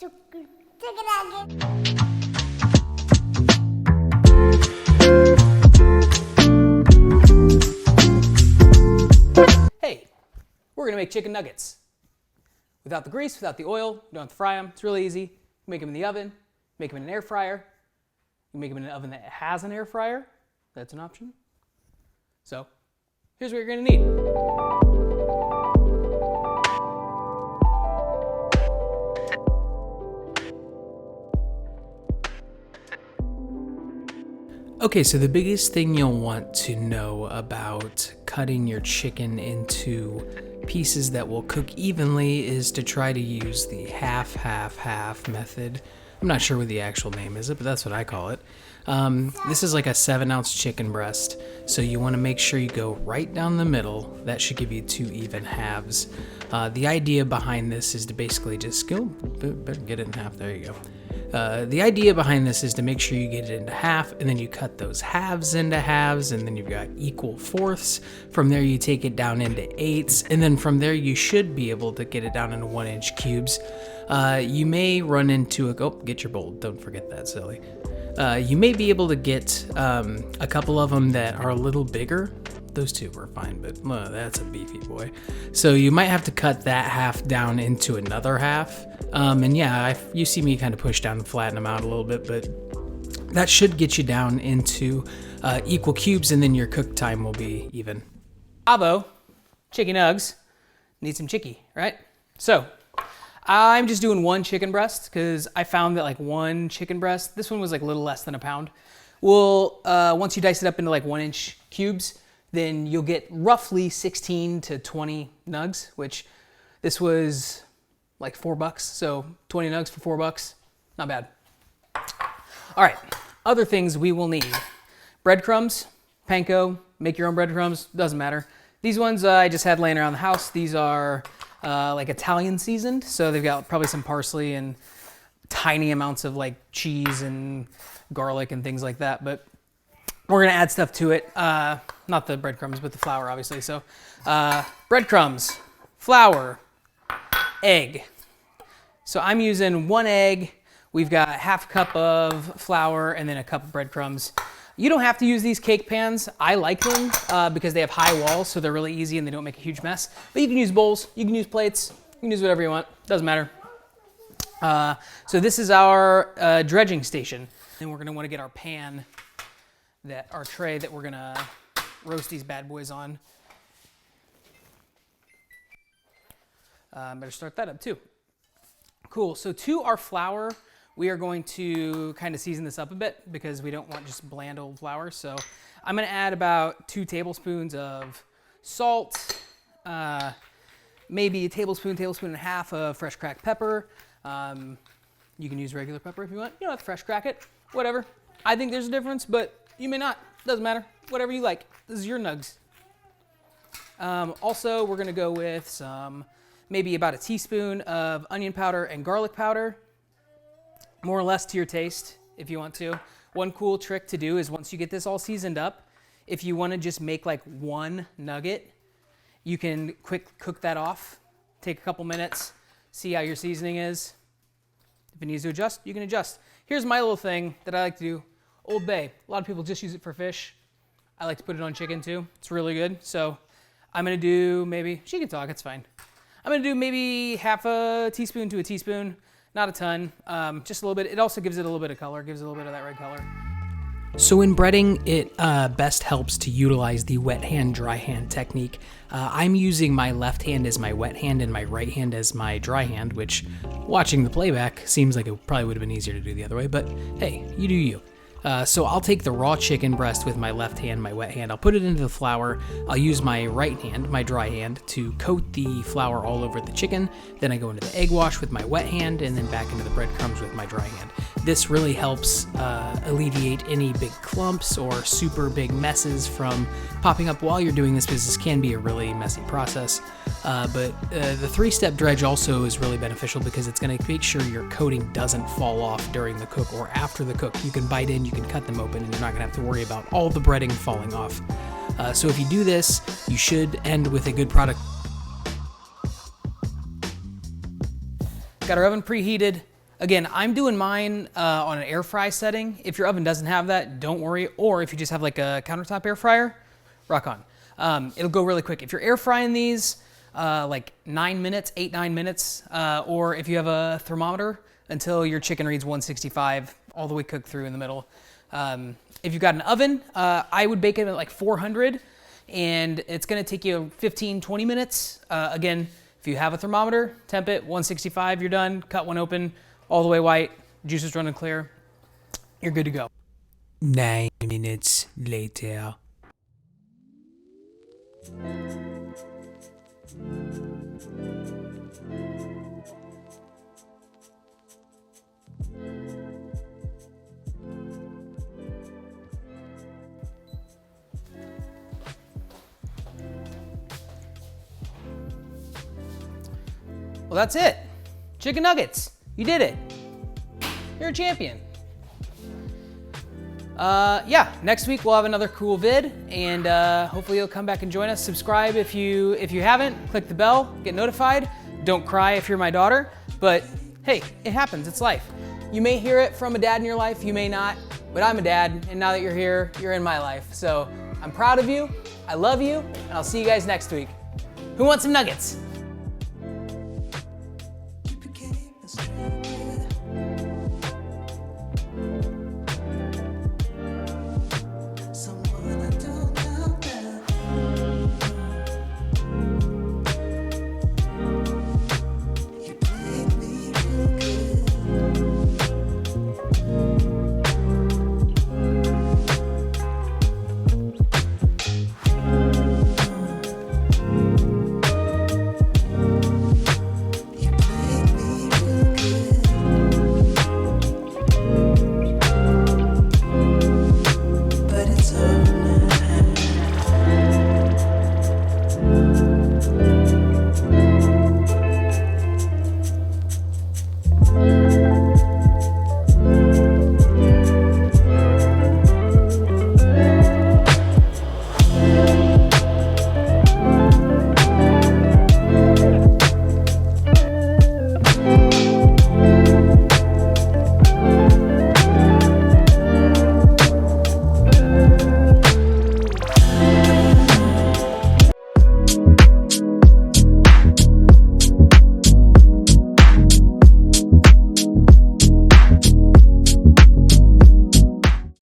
Chicken nugget. Hey, we're gonna make chicken nuggets. Without the grease, without the oil, you don't have to fry them. It's really easy. You make them in the oven, make them in an air fryer. You make them in an oven that has an air fryer. That's an option. So, here's what you're gonna need. Okay, so the biggest thing you'll want to know about cutting your chicken into pieces that will cook evenly is to try to use the half method. I'm not sure what the actual name is, but that's what I call it. This is like a 7-ounce chicken breast, so you want to make sure you go right down the middle. That should give you 2 even halves. The idea behind this is to basically just go, better get it in half, there you go. The idea behind this is to make sure you get it into half, and then you cut those halves into halves, and then you've got equal fourths. From there you take it down into eighths, and then from there you should be able to get it down into 1-inch cubes. You may run into get your bowl, don't forget that, silly. You may be able to get a couple of them that are a little bigger. Those two were fine, but that's a beefy boy. So you might have to cut that half down into another half. And yeah, you see me kind of push down and flatten them out a little bit, but that should get you down into equal cubes, and then your cook time will be even. Avo, chicken nugs, need some chicky, right? So I'm just doing 1 chicken breast because I found that like 1 chicken breast, this one was like a little less than a pound. Well, once you dice it up into like 1-inch cubes, then you'll get roughly 16 to 20 nugs, which this was like $4. So 20 nugs for $4, not bad. All right, other things we will need. Breadcrumbs, panko, make your own breadcrumbs, doesn't matter. These ones I just had laying around the house. These are like Italian seasoned, so they've got probably some parsley and tiny amounts of like cheese and garlic and things like that, but we're gonna add stuff to it. Not the breadcrumbs, but the flour, obviously. So breadcrumbs, flour, egg. So I'm using 1 egg. We've got half a cup of flour and then a cup of breadcrumbs. You don't have to use these cake pans. I like them because they have high walls, so they're really easy and they don't make a huge mess. But you can use bowls, you can use plates, you can use whatever you want, doesn't matter. So this is our dredging station. Then we're gonna wanna get our pan, our tray that we're gonna roast these bad boys on. Better start that up too. Cool, so to our flour, we are going to kind of season this up a bit because we don't want just bland old flour. So I'm gonna add about 2 tablespoons of salt, maybe a tablespoon and a half of fresh cracked pepper. You can use regular pepper if you want. You don't have to fresh crack it, whatever. I think there's a difference, but you may not, doesn't matter. Whatever you like, this is your nugs. Also, we're gonna go with maybe about a teaspoon of onion powder and garlic powder. More or less to your taste, if you want to. One cool trick to do is once you get this all seasoned up, if you want to just make like 1 nugget, you can quick cook that off, take a couple minutes, see how your seasoning is. If it needs to adjust, you can adjust. Here's my little thing that I like to do. Old Bay. A lot of people just use it for fish. I like to put it on chicken too. It's really good. So I'm going to do maybe, she can talk, it's fine. I'm going to do maybe half a teaspoon to a teaspoon. Not a ton, just a little bit. It also gives it a little bit of color, gives it a little bit of that red color. So in breading, it best helps to utilize the wet hand, dry hand technique. I'm using my left hand as my wet hand and my right hand as my dry hand, which watching the playback seems like it probably would have been easier to do the other way, but hey, you do you. So I'll take the raw chicken breast with my left hand, my wet hand. I'll put it into the flour. I'll use my right hand, my dry hand, to coat the flour all over the chicken. Then I go into the egg wash with my wet hand, and then back into the breadcrumbs with my dry hand. This really helps alleviate any big clumps or super big messes from popping up while you're doing this, because this can be a really messy process. But the 3-step dredge also is really beneficial because it's going to make sure your coating doesn't fall off during the cook or after the cook. You can bite in, you can cut them open, and you're not going to have to worry about all the breading falling off. So if you do this, you should end with a good product. Got our oven preheated. Again, I'm doing mine on an air fry setting. If your oven doesn't have that, don't worry. Or if you just have like a countertop air fryer, rock on. It'll go really quick. If you're air frying these, like 9 minutes, 8-9 minutes, or if you have a thermometer until your chicken reads 165, all the way cooked through in the middle. If you've got an oven, I would bake it at like 400, and it's gonna take you 15-20 minutes. Again, if you have a thermometer, temp it, 165, you're done, cut one open, all the way white, juices running clear, you're good to go. 9 minutes later. Well, that's it. Chicken nuggets. You did it. You're a champion. Yeah, next week we'll have another cool vid, and hopefully you'll come back and join us. Subscribe if you haven't. Click the bell, get notified. Don't cry if you're my daughter, but hey, it happens. It's life. You may hear it from a dad in your life, you may not, but I'm a dad, and now that you're here, you're in my life. So I'm proud of you. I love you, and I'll see you guys next week. Who wants some nuggets?